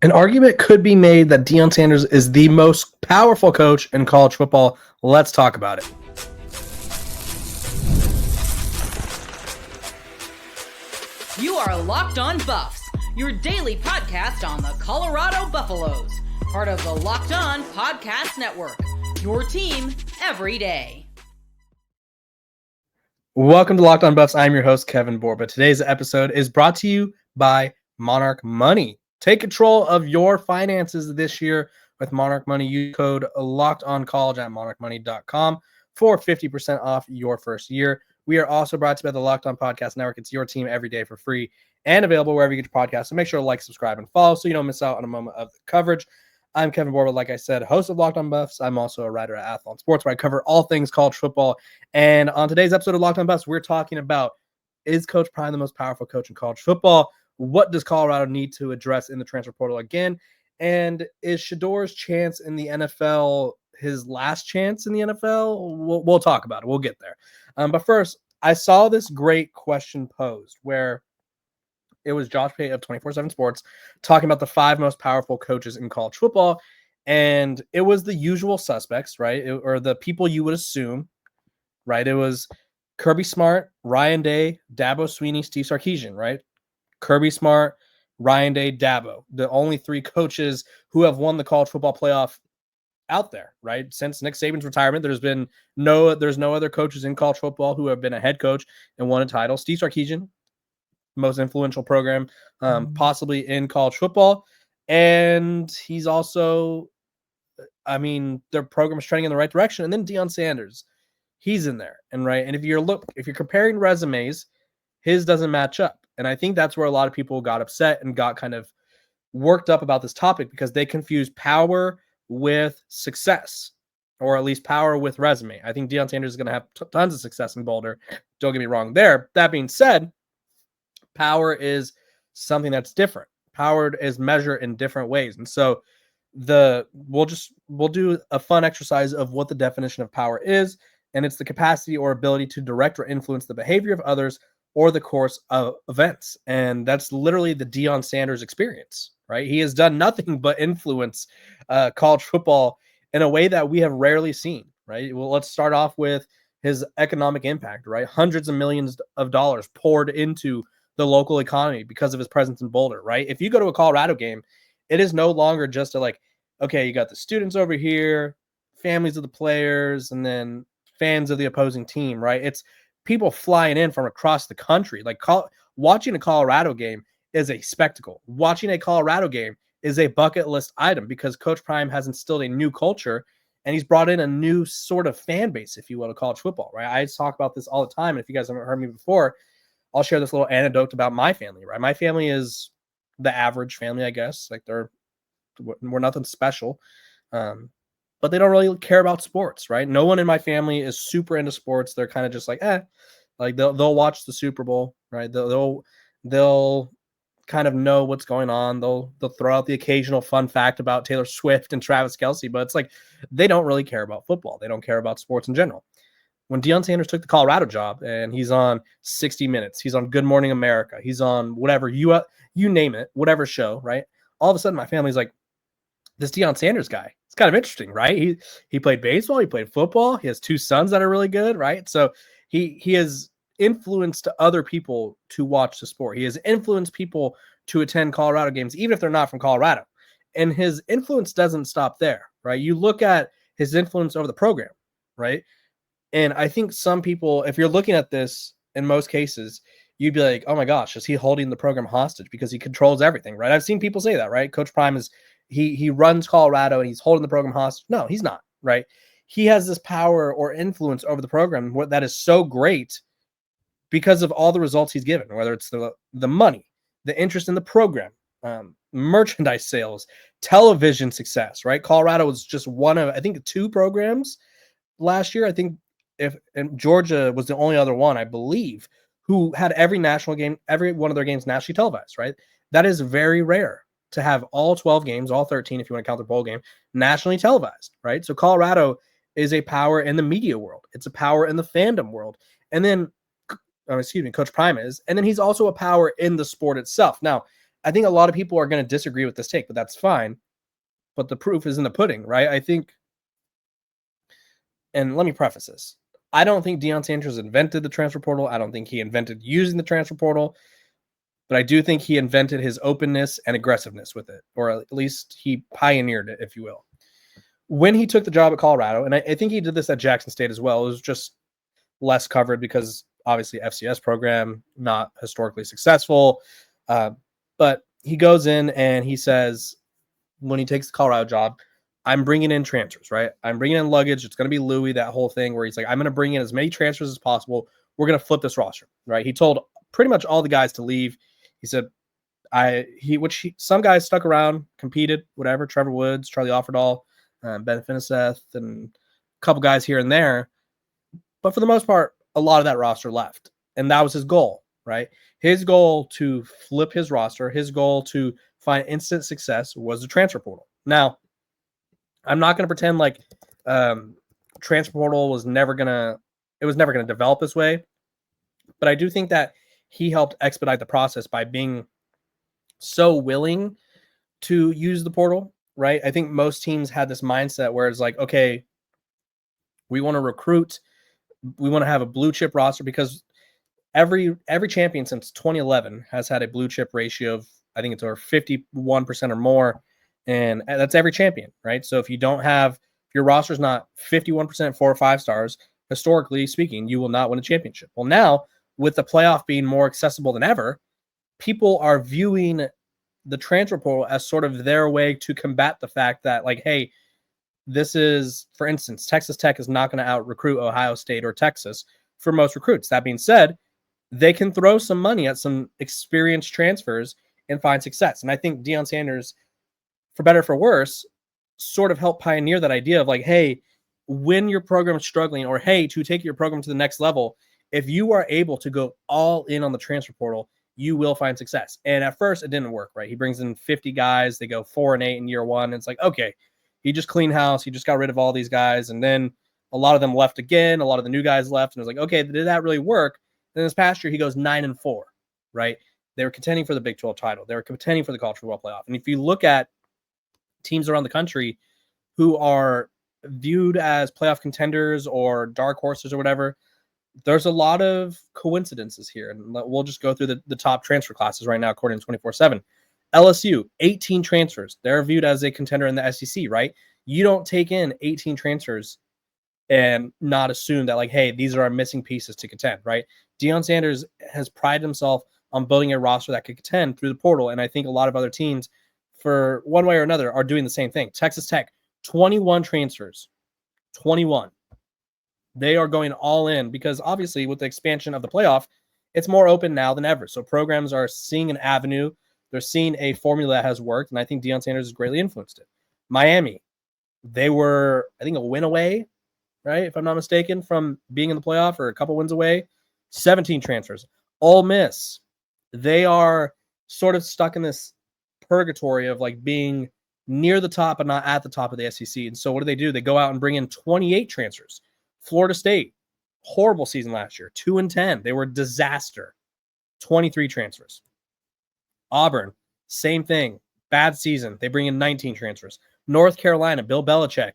An argument could be made that Deion Sanders is the most powerful coach in college football. Let's talk about it. You are Locked On Buffs, your daily podcast on the Colorado Buffaloes, part of the Locked On Podcast Network, your team every day. Welcome to Locked On Buffs. I'm your host, Kevin Borba. Today's episode is brought to you by Monarch Money. Take control of your finances this year with Monarch Money. Use code LOCKEDONCollege at monarchmoney.com for 50% off your first year. We are also brought to you by the Locked On Podcast Network. It's your team every day for free and available wherever you get your podcasts. So make sure to like, subscribe, and follow so you don't miss out on a moment of the coverage. I'm Kevin Borba, like I said, host of Locked On Buffs. I'm also a writer at Athlon Sports, where I cover all things college football. And on today's episode of Locked On Buffs, we're talking about, is Coach Prime the most powerful coach in college football? What does Colorado need to address in the transfer portal again? And is Shedeur's chance in the NFL his last chance in the NFL? We'll talk about it. We'll get there. But first, I saw this great question posed where it was Josh Pate of 24/7 Sports talking about the 5 most powerful coaches in college football. And it was the usual suspects, right? Or the people you would assume, right? It was Kirby Smart, Ryan Day, Dabo Swinney, Steve Sarkisian, right? Kirby Smart, Ryan Day, Dabo, the only 3 coaches who have won the college football playoff out there, right? Since Nick Saban's retirement, there's no other coaches in college football who have been a head coach and won a title. Steve Sarkisian, most influential program possibly in college football. And he's also, their program is trending in the right direction. And then Deion Sanders, he's in there. And if you're comparing resumes, his doesn't match up. And I think that's where a lot of people got upset and got kind of worked up about this topic because they confuse power with success, or at least power with resume. I think Deion Sanders is going to have tons of success in Boulder. Don't get me wrong there. That being said, power is something that's different. Power is measured in different ways. And so we'll do a fun exercise of what the definition of power is. And it's the capacity or ability to direct or influence the behavior of others or the course of events. And that's literally the Deion Sanders experience, right? He has done nothing but influence college football in a way that we have rarely seen, right? Well, let's start off with his economic impact, right? Hundreds of millions of dollars poured into the local economy because of his presence in Boulder, right? If you go to a Colorado game, it is no longer just okay, you got the students over here, families of the players, and then fans of the opposing team, right? It's people flying in from across the country. Watching a Colorado game is a spectacle. Watching a Colorado game is a bucket list item because Coach Prime has instilled a new culture and he's brought in a new sort of fan base, if you will, to college football, right? I talk about this all the time. And if you guys haven't heard me before, I'll share this little anecdote about my family, right? My family is the average family, I guess. We're nothing special. But they don't really care about sports, right? No one in my family is super into sports. They're kind of just they'll watch the Super Bowl, right? They'll kind of know what's going on. They'll throw out the occasional fun fact about Taylor Swift and Travis Kelce, but it's they don't really care about football. They don't care about sports in general. When Deion Sanders took the Colorado job and he's on 60 Minutes, he's on Good Morning America, he's on whatever, you name it, whatever show, right? All of a sudden my family's like, this Deion Sanders guy, it's kind of interesting, right? He played baseball, he played football, he has 2 sons that are really good, right? So he has influenced other people to watch the sport. He has influenced people to attend Colorado games, even if they're not from Colorado. And his influence doesn't stop there, right? You look at his influence over the program, right? And I think some people, if you're looking at this in most cases, you'd be like, oh my gosh, is he holding the program hostage because he controls everything, right? I've seen people say that, right? Coach Prime is he runs Colorado and he's holding the program hostage. No, he's not, right? He has this power or influence over the program that is so great because of all the results he's given, whether it's the money, the interest in the program, merchandise sales, television success, right? Colorado was just one of, I think, 2 programs last year. I think and Georgia was the only other one, I believe, who had every national game, every one of their games nationally televised, right? That is very rare to have all 12 games, all 13, if you want to count the bowl game, nationally televised, right? So Colorado is a power in the media world. It's a power in the fandom world. And then, Coach Prime is, and then he's also a power in the sport itself. Now, I think a lot of people are going to disagree with this take, but that's fine. But the proof is in the pudding, right? I think, and let me preface this. I don't think Deion Sanders invented the transfer portal. I don't think he invented using the transfer portal, but I do think he invented his openness and aggressiveness with it, or at least he pioneered it, if you will. When he took the job at Colorado, and I think he did this at Jackson State as well, it was just less covered because obviously FCS program, not historically successful. But he goes in and he says, when he takes the Colorado job, I'm bringing in transfers, right? I'm bringing in luggage. It's going to be Louis, that whole thing where he's like, I'm going to bring in as many transfers as possible. We're going to flip this roster, right? He told pretty much all the guys to leave. He said, some guys stuck around, competed, whatever. Trevor Woods, Charlie Offerdahl, Ben Finiseth, and a couple guys here and there. But for the most part, a lot of that roster left. And that was his goal, right? His goal to flip his roster, his goal to find instant success was the transfer portal. Now, I'm not going to pretend like transfer portal was never going to develop this way. But I do think that he helped expedite the process by being so willing to use the portal, right? I think most teams had this mindset where it's like, okay, we want to recruit, we want to have a blue chip roster, because every champion since 2011 has had a blue chip ratio of, I think it's over 51% or more. And that's every champion, right? So if your roster is not 51% 4 or 5 stars, historically speaking, you will not win a championship. Well, now with the playoff being more accessible than ever, people are viewing the transfer portal as sort of their way to combat the fact that, like, hey, this is, for instance, Texas Tech is not going to out recruit Ohio State or Texas for most recruits. That being said, they can throw some money at some experienced transfers and find success. And I think Deion Sanders, for better or for worse, sort of helped pioneer that idea of like, hey, when your program is struggling, or hey, to take your program to the next level, if you are able to go all in on the transfer portal, you will find success. And at first it didn't work, right? He brings in 50 guys. They go 4-8 in year one. It's like, okay, he just cleaned house. He just got rid of all these guys. And then a lot of them left again. A lot of the new guys left. And it was like, okay, did that really work? Then this past year, he goes 9-4, right? They were contending for the Big 12 title. They were contending for the college football playoff. And if you look at teams around the country who are viewed as playoff contenders or dark horses or whatever, there's a lot of coincidences here. And we'll just go through the top transfer classes right now, according to 24/7. LSU, 18 transfers. They're viewed as a contender in the SEC, right? You don't take in 18 transfers and not assume that, like, hey, these are our missing pieces to contend, right? Deion Sanders has prided himself on building a roster that could contend through the portal. And I think a lot of other teams, for one way or another, are doing the same thing. Texas Tech, 21 transfers. 21. They are going all in because obviously with the expansion of the playoff, it's more open now than ever. So programs are seeing an avenue. They're seeing a formula that has worked. And I think Deion Sanders has greatly influenced it. Miami, they were, I think, a win away, right? If I'm not mistaken, from being in the playoff, or a couple wins away. 17 transfers. Ole Miss, they are sort of stuck in this purgatory of like being near the top but not at the top of the SEC. And so what do? They go out and bring in 28 transfers. Florida State, horrible season last year, 2-10. They were a disaster. 23 transfers. Auburn, same thing, bad season. They bring in 19 transfers. North Carolina, Bill Belichick,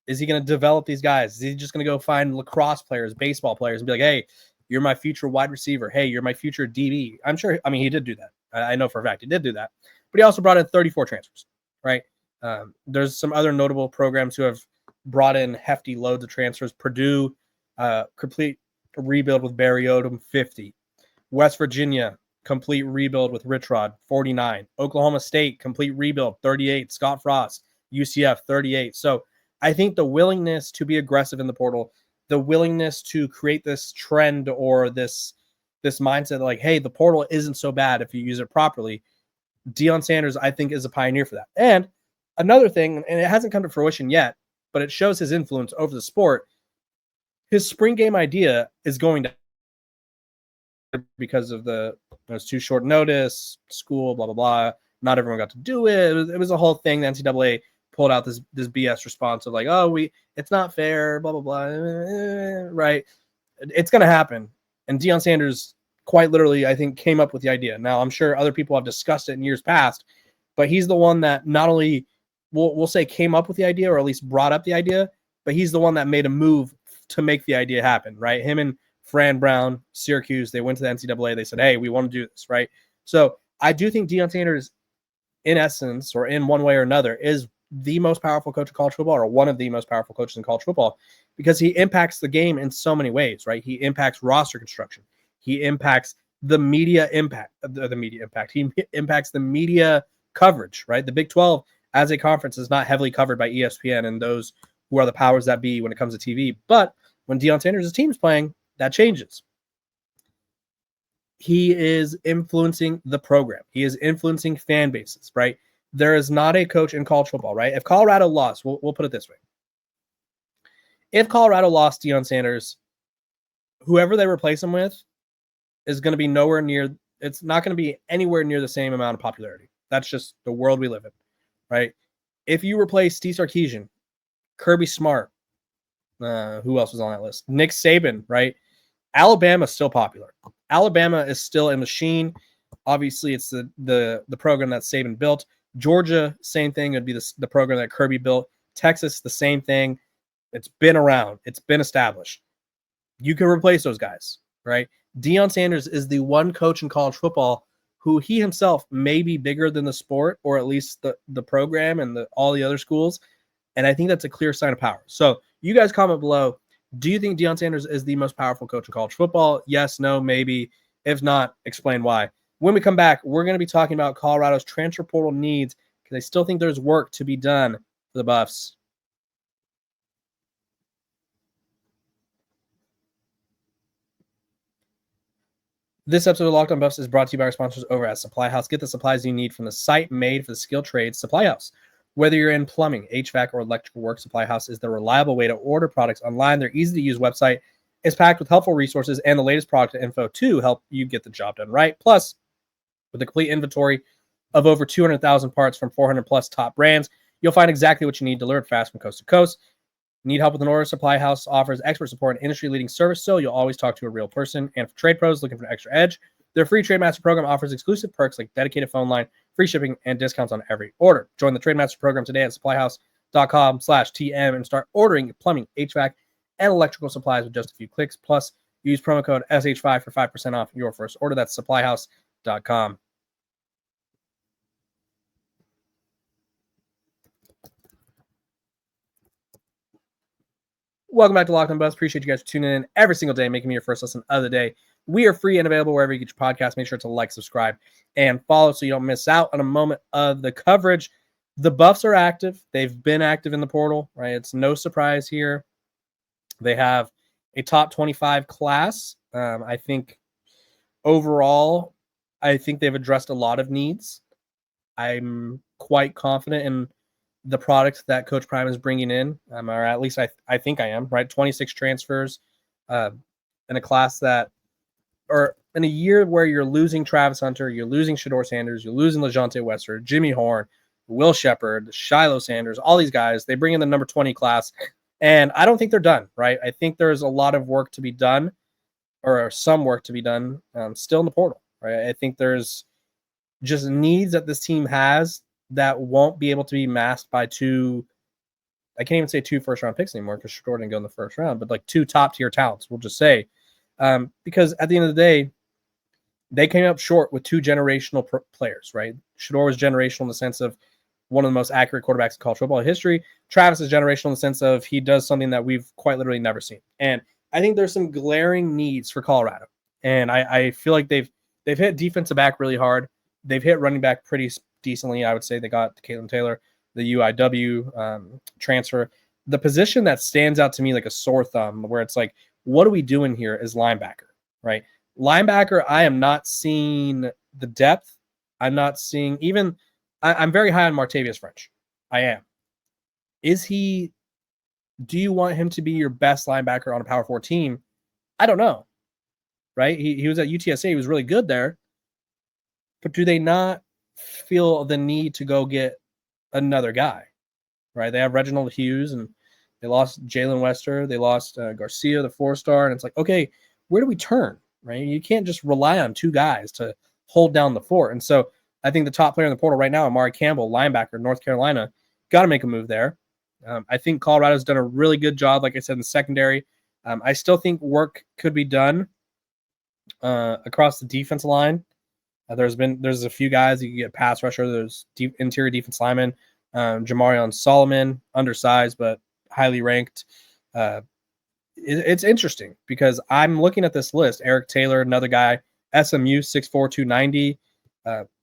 is he going to develop these guys? Is he just going to go find lacrosse players, baseball players, and be like, hey, you're my future wide receiver. Hey, you're my future DB. I'm sure, I mean, he did do that. I know for a fact he did do that. But he also brought in 34 transfers, right? There's some other notable programs who have brought in hefty loads of transfers. Purdue, complete rebuild with Barry Odom, 50. West Virginia, complete rebuild with Rich Rod, 49. Oklahoma State, complete rebuild, 38. Scott Frost, UCF, 38. So I think the willingness to be aggressive in the portal, the willingness to create this trend or this mindset like, hey, the portal isn't so bad if you use it properly. Deion Sanders, I think, is a pioneer for that. And another thing, and it hasn't come to fruition yet, but it shows his influence over the sport. His spring game idea is going to, because of it was too short notice, school, blah, blah, blah. Not everyone got to do it. It was a whole thing. The NCAA pulled out this BS response of like, oh, it's not fair, blah, blah, blah, right? It's going to happen. And Deion Sanders quite literally, I think, came up with the idea. Now, I'm sure other people have discussed it in years past, but he's the one that not only, we'll say, came up with the idea, or at least brought up the idea, but he's the one that made a move to make the idea happen, right? Him and Fran Brown, Syracuse, they went to the NCAA. They said, hey, we want to do this, right? So I do think Deion Sanders, in essence, or in one way or another, is the most powerful coach of college football, or one of the most powerful coaches in college football, because he impacts the game in so many ways, right? He impacts roster construction. He impacts the media impact. He impacts the media coverage, right? The Big 12 as a conference is not heavily covered by ESPN and those who are the powers that be when it comes to TV. But when Deion Sanders' team is playing, that changes. He is influencing the program. He is influencing fan bases, right? There is not a coach in college football, right? If Colorado lost, we'll put it this way. If Colorado lost Deion Sanders, whoever they replace him with is going to be nowhere near, it's not going to be anywhere near the same amount of popularity. That's just the world we live in, right? If you replace Steve Sarkisian, Kirby Smart, who else was on that list? Nick Saban, right? Alabama's still popular. Alabama is still a machine. Obviously, it's the program that Saban built. Georgia, same thing. It'd be the program that Kirby built. Texas, the same thing. It's been around. It's been established. You can replace those guys, right? Deion Sanders is the one coach in college football who he himself may be bigger than the sport, or at least the program and all the other schools. And I think that's a clear sign of power. So you guys comment below. Do you think Deion Sanders is the most powerful coach in college football? Yes, no, maybe. If not, explain why. When we come back, we're going to be talking about Colorado's transfer portal needs, because I still think there's work to be done for the Buffs. This episode of Locked On Buffs is brought to you by our sponsors over at Supply House. Get the supplies you need from the site made for the skilled trades, Supply House. Whether you're in plumbing, HVAC, or electrical work, Supply House is the reliable way to order products online. Their easy-to-use website is packed with helpful resources and the latest product info to help you get the job done right. Plus, with a complete inventory of over 200,000 parts from 400-plus top brands, you'll find exactly what you need delivered fast from coast to coast. Need help with an order? Supply House offers expert support and industry-leading service, so you'll always talk to a real person. And for trade pros looking for an extra edge, their free Trade Master program offers exclusive perks like dedicated phone line, free shipping, and discounts on every order. Join the Trade Master program today at supplyhouse.com/TM and start ordering plumbing, HVAC, and electrical supplies with just a few clicks. Plus, use promo code SH5 for 5% off your first order. That's supplyhouse.com. Welcome back to Locked On Buffs. Appreciate you guys for tuning in every single day, making me your first listen of the day. We are free and available wherever you get your podcast. Make sure to like, subscribe, and follow so you don't miss out on a moment of the coverage. The Buffs are active. They've been active in the portal, right? It's no surprise here. They have a top 25 class. I think overall, I think they've addressed a lot of needs. I'm quite confident in the product that Coach Prime is bringing in, or at least I think I am, right? 26 transfers in a class that, or in a year where you're losing Travis Hunter, you're losing Shedeur Sanders, you're losing LeJontay Wester, Jimmy Horn, Will Shepard, Shiloh Sanders, all these guys, they bring in the number 20 class, and I don't think they're done, right? I think there's a lot of work to be done, or some work to be done still in the portal, right? I think there's just needs that this team has that won't be able to be masked by two, I can't even say 2 first-round picks anymore because Shedeur didn't go in the first round, but like 2 top-tier talents, we'll just say. Because at the end of the day, they came up short with 2 generational players, right? Shedeur was generational in the sense of one of the most accurate quarterbacks in college football history. Travis is generational in the sense of he does something that we've quite literally never seen. And I think there's some glaring needs for Colorado. And I feel like they've hit defensive back really hard. They've hit running back pretty decently. I would say they got Caitlin Taylor, the UIW transfer. The position that stands out to me like a sore thumb, where it's like, what are we doing here, is linebacker, right? Linebacker, I am not seeing the depth. I'm not seeing even – I'm very high on Martavius French. I am. Do you want him to be your best linebacker on a Power 4 team? I don't know, right? He was at UTSA. He was really good there. But do they not feel the need to go get another guy, right? They have Reginald Hughes, and they lost Jalen Wester. They lost Garcia, the 4-star. And it's like, okay, where do we turn, right? You can't just rely on two guys to hold down the fort. And so I think the top player in the portal right now, Amari Campbell, linebacker, North Carolina, got to make a move there. I think Colorado's done a really good job, like I said, in the secondary. I still think work could be done across the defensive line. There's a few guys you can get pass rusher. There's interior defense lineman, Jamarion Solomon, undersized but highly ranked. It's interesting because I'm looking at this list. Eric Taylor, another guy, SMU, 6'4", 290.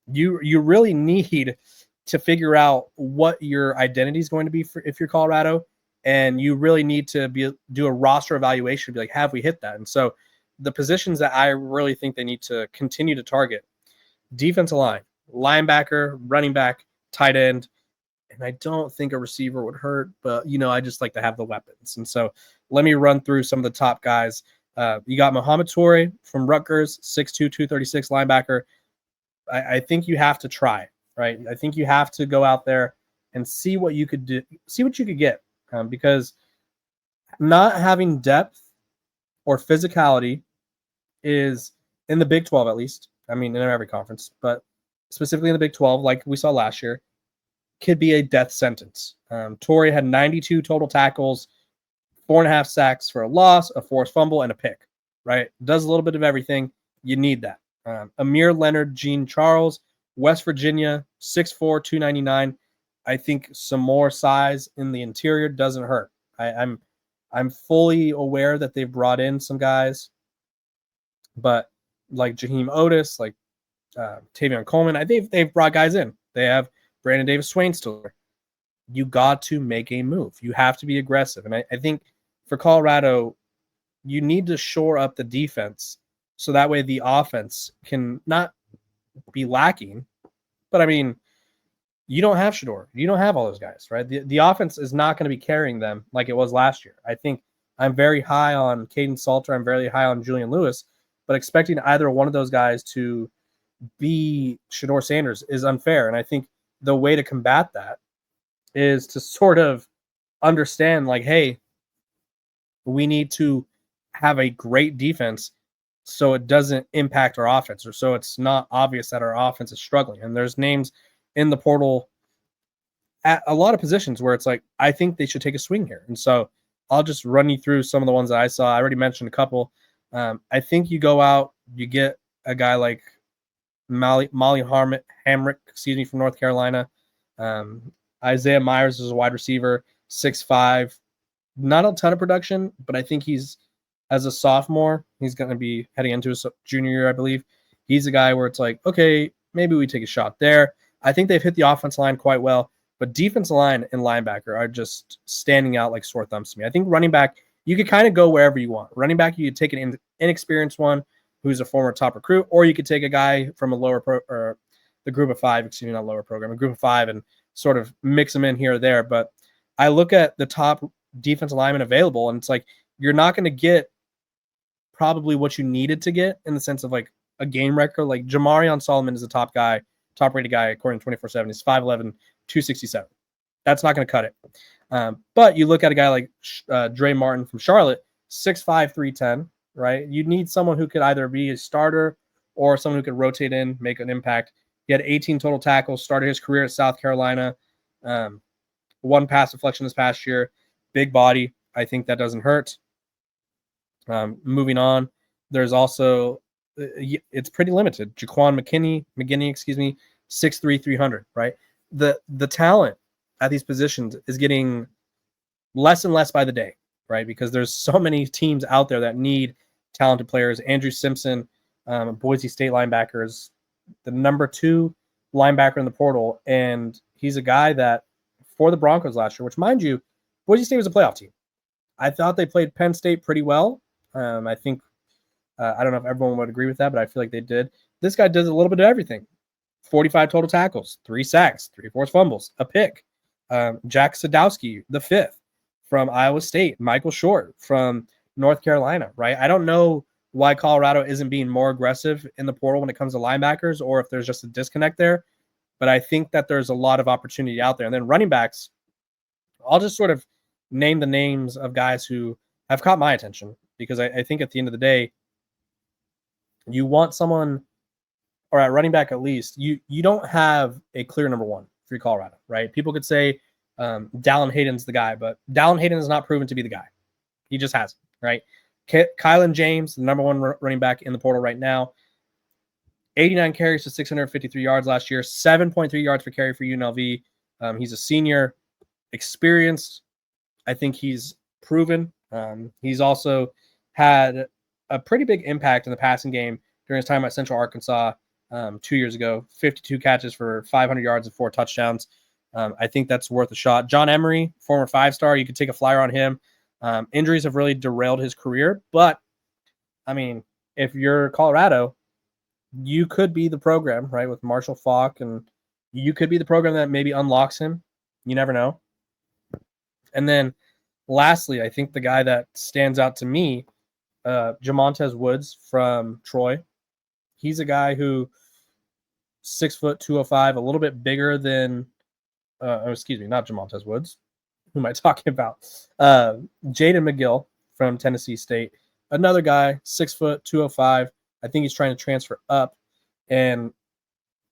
You really need to figure out what your identity is going to be if you're Colorado, and you really need to do a roster evaluation. Be like, have we hit that? And so the positions that I really think they need to continue to target: defensive line, linebacker, running back, tight end, and I don't think a receiver would hurt, but I just like to have the weapons. And so let me run through some of the top guys. You got Muhammad Toure from Rutgers, 6'2", 236 linebacker. I think you have to try, right? I think you have to go out there and see what you could do, see what you could get, because not having depth or physicality is, in the Big 12 at least, I mean, in every conference, but specifically in the Big 12, like we saw last year, could be a death sentence. Toure had 92 total tackles, 4.5 sacks for a loss, a forced fumble, and a pick, right? Does a little bit of everything. You need that. Amir Leonard, Jean Charles, West Virginia, 6'4", 299. I think some more size in the interior doesn't hurt. I'm fully aware that they've brought in some guys, but like Jaheim Otis, like Tavion Coleman, they've brought guys in. They have Brandon Davis-Swain still there. You got to make a move. You have to be aggressive. And I think for Colorado, you need to shore up the defense so that way the offense can not be lacking. But I mean, you don't have Shedeur. You don't have all those guys, right? The offense is not going to be carrying them like it was last year. I think I'm very high on Caden Salter. I'm very high on Julian Lewis, but expecting either one of those guys to be Shedeur Sanders is unfair. And I think the way to combat that is to sort of understand, like, hey, we need to have a great defense so it doesn't impact our offense, or so it's not obvious that our offense is struggling. And there's names in the portal at a lot of positions where it's like, I think they should take a swing here. And so I'll just run you through some of the ones that I saw. I already mentioned a couple. I think you go out, you get a guy like Molly Hamrick, from North Carolina. Isaiah Myers is a wide receiver, 6'5". Not a ton of production, but I think as a sophomore, he's going to be heading into his junior year, I believe. He's a guy where it's like, okay, maybe we take a shot there. I think they've hit the offense line quite well, but defensive line and linebacker are just standing out like sore thumbs to me. I think running back, you could kind of go wherever you want. Running back, you could take an inexperienced one who's a former top recruit, or you could take a guy from a lower or the group of five, not lower program, a group of five, and sort of mix them in here or there. But I look at the top defensive lineman available, and it's like, you're not going to get probably what you needed to get in the sense of like a game record. Like Jamarion Solomon is the top rated guy according to 24/7. He's 5'11", 267. That's not going to cut it. But you look at a guy like Dre Martin from Charlotte, 6'5", 310, right? You need someone who could either be a starter or someone who could rotate in, make an impact. He had 18 total tackles, started his career at South Carolina, one pass deflection this past year, big body. I think that doesn't hurt. Moving on, there's also, it's pretty limited. Jaquan McGinney, 6'3", 300, right? The talent at these positions is getting less and less by the day, right? Because there's so many teams out there that need talented players. Andrew Simpson, Boise State linebacker, is the number 2 linebacker in the portal, and he's a guy that for the Broncos last year, which, mind you, Boise State was a playoff team. I thought they played Penn State pretty well. I think, I don't know if everyone would agree with that, but I feel like they did. This guy does a little bit of everything. 45 total tackles, 3 sacks, 3 forced fumbles, a pick. Jack Sadowski, the 5th from Iowa State. Michael Short from North Carolina, right? I don't know why Colorado isn't being more aggressive in the portal when it comes to linebackers, or if there's just a disconnect there. But I think that there's a lot of opportunity out there. And then running backs, I'll just sort of name the names of guys who have caught my attention, because I think at the end of the day, You want someone, or at running back at least, you don't have a clear number one for Colorado, right? People could say Dallin Hayden's the guy, but Dallin Hayden is not proven to be the guy. He just hasn't, right? Kylan James, the number one running back in the portal right now, 89 carries to 653 yards last year, 7.3 yards per carry for UNLV. He's a senior, experienced. I think he's proven. He's also had a pretty big impact in the passing game during his time at Central Arkansas 2 years ago. 52 catches for 500 yards and 4 touchdowns. I think that's worth a shot. John Emery, former 5-star, you could take a flyer on him. Injuries have really derailed his career, but I mean, if you're Colorado, you could be the program, right, with Marshall Faulk, and you could be the program that maybe unlocks him. You never know. And then lastly, I think the guy that stands out to me, Jamontez Woods from Troy. He's a guy who 6 foot 205, a little bit bigger than excuse me, not Jamontez Woods. Who am I talking about? Jaden McGill from Tennessee State. Another guy, 6 foot 205. I think he's trying to transfer up. And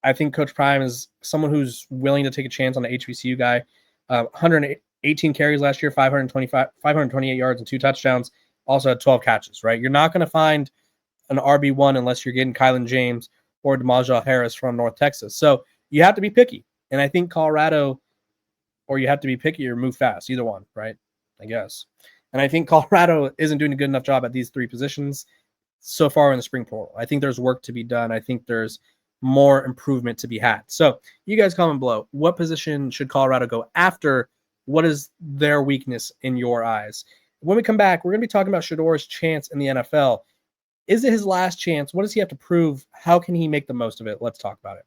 I think Coach Prime is someone who's willing to take a chance on the HBCU guy. 118 carries last year, 528 yards and 2 touchdowns. Also had 12 catches, right? You're not going to find an RB1 unless you're getting Kylan James or DeMajah Harris from North Texas. So you have to be picky. And I think Colorado, or you have to be picky or move fast, either one, right? I guess. And I think Colorado isn't doing a good enough job at these 3 positions so far in the spring portal. I think there's work to be done. I think there's more improvement to be had. So you guys comment below. What position should Colorado go after? What is their weakness in your eyes? When we come back, we're going to be talking about Shedeur's chance in the NFL. Is it his last chance? What does he have to prove? How can he make the most of it? Let's talk about it.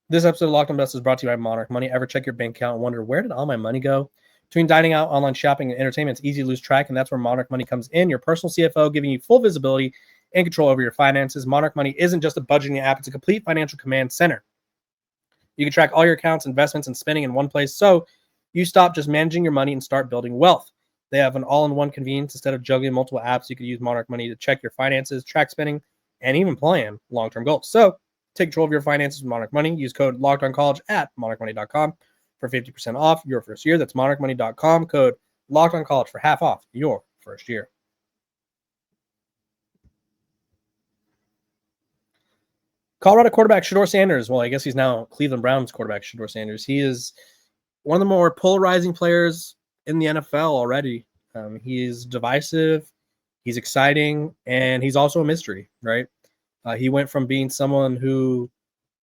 This episode of Locked On Best is brought to you by Monarch Money. Ever check your bank account and wonder, where did all my money go? Between dining out, online shopping, and entertainment, it's easy to lose track, and that's where Monarch Money comes in. Your personal CFO, giving you full visibility and control over your finances. Monarch Money isn't just a budgeting app. It's a complete financial command center. You can track all your accounts, investments, and spending in one place, so you stop just managing your money and start building wealth. They have an all-in-one convenience. Instead of juggling multiple apps, you can use Monarch Money to check your finances, track spending, and even plan long-term goals. So take control of your finances with Monarch Money. Use code LOCKEDONCollege at monarchmoney.com for 50% off your first year. That's monarchmoney.com, code LOCKEDONCollege for half off your first year. Colorado quarterback Shedeur Sanders. Well, I guess he's now Cleveland Browns quarterback Shedeur Sanders. He is one of the more polarizing players in the NFL already. He is divisive, he's exciting, and he's also a mystery, right? He went from being someone who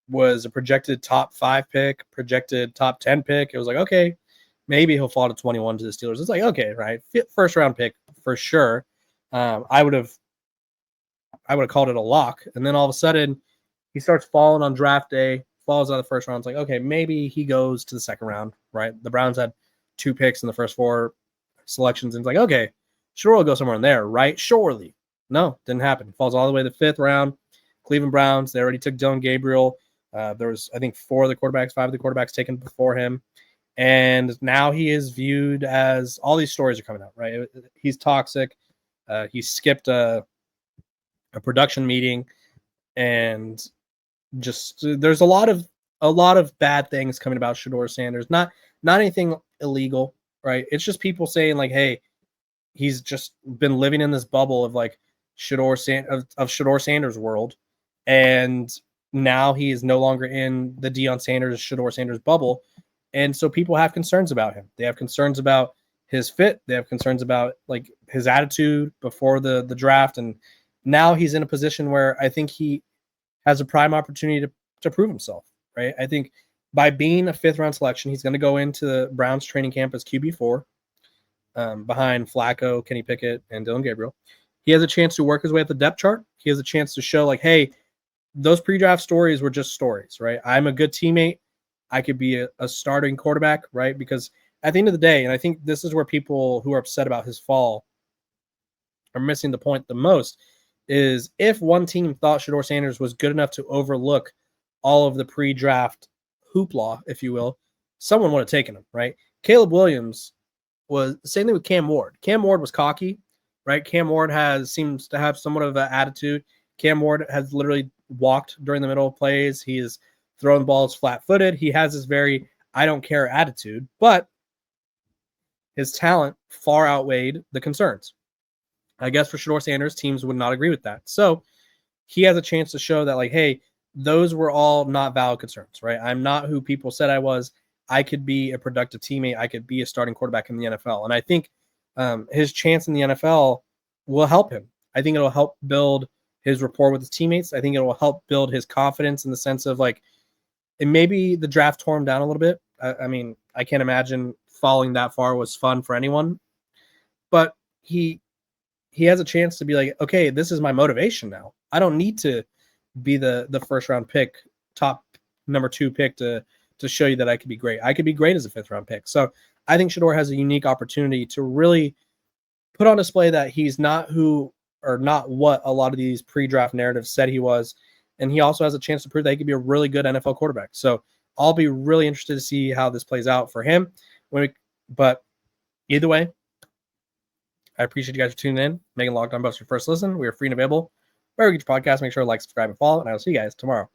was a projected top 5 pick, projected top 10 pick. It was like, okay, maybe he'll fall to 21 to the Steelers. It's like, okay, right, first round pick for sure. I would have called it a lock, and then all of a sudden he starts falling on draft day, falls out of the first round. It's like, okay, maybe he goes to the second round, right? The Browns had 2 picks in the first 4 selections, and it's like, okay, sure, we'll go somewhere in there, right? Surely. No, didn't happen. Falls all the way to the 5th round. Cleveland Browns, they already took Dillon Gabriel. There was, I think, 5 of the quarterbacks taken before him. And now he is viewed as, all these stories are coming out, right? He's toxic. He skipped a production meeting, and just there's a lot of bad things coming about Shedeur Sanders. Not anything illegal, right? It's just people saying like, hey, he's just been living in this bubble of like Shedeur Sanders world, and now he is no longer in the Deion Sanders, Shedeur Sanders bubble, and so people have concerns about him. They have concerns about his fit. They have concerns about like his attitude before the draft, and now he's in a position where I think he has a prime opportunity to prove himself, right? I think by being a 5th round selection, he's going to go into the Browns training camp as QB4 behind Flacco, Kenny Pickett, and Dillon Gabriel. He has a chance to work his way up the depth chart. He has a chance to show like, hey, those pre-draft stories were just stories, right? I'm a good teammate. I could be a starting quarterback, right? Because at the end of the day, and I think this is where people who are upset about his fall are missing the point the most, is if one team thought Shedeur Sanders was good enough to overlook all of the pre-draft hoopla, if you will, someone would have taken him, right? Caleb Williams was the same thing with Cam Ward. Cam Ward was cocky, right? Cam Ward seems to have somewhat of an attitude. Cam Ward has literally walked during the middle of plays. He is throwing balls flat-footed. He has this very I don't care attitude, but his talent far outweighed the concerns. I guess for Shedeur Sanders, teams would not agree with that. So he has a chance to show that, like, hey, those were all not valid concerns, right? I'm not who people said I was. I could be a productive teammate. I could be a starting quarterback in the NFL. And I think his chance in the NFL will help him. I think it'll help build his rapport with his teammates. I think it will help build his confidence in the sense of, like, and maybe the draft tore him down a little bit. I mean, I can't imagine falling that far was fun for anyone. But he has a chance to be like, okay, this is my motivation now. I don't need to be the first round pick, top number 2 pick to show you that I could be great. I could be great as a 5th round pick. So I think Shedeur has a unique opportunity to really put on display that he's not who or not what a lot of these pre-draft narratives said he was. And he also has a chance to prove that he could be a really good NFL quarterback. So I'll be really interested to see how this plays out for him. But either way, I appreciate you guys for tuning in, making Locked On Buffs your first listen. We are free and available wherever you get your podcast. Make sure to like, subscribe, and follow. And I will see you guys tomorrow.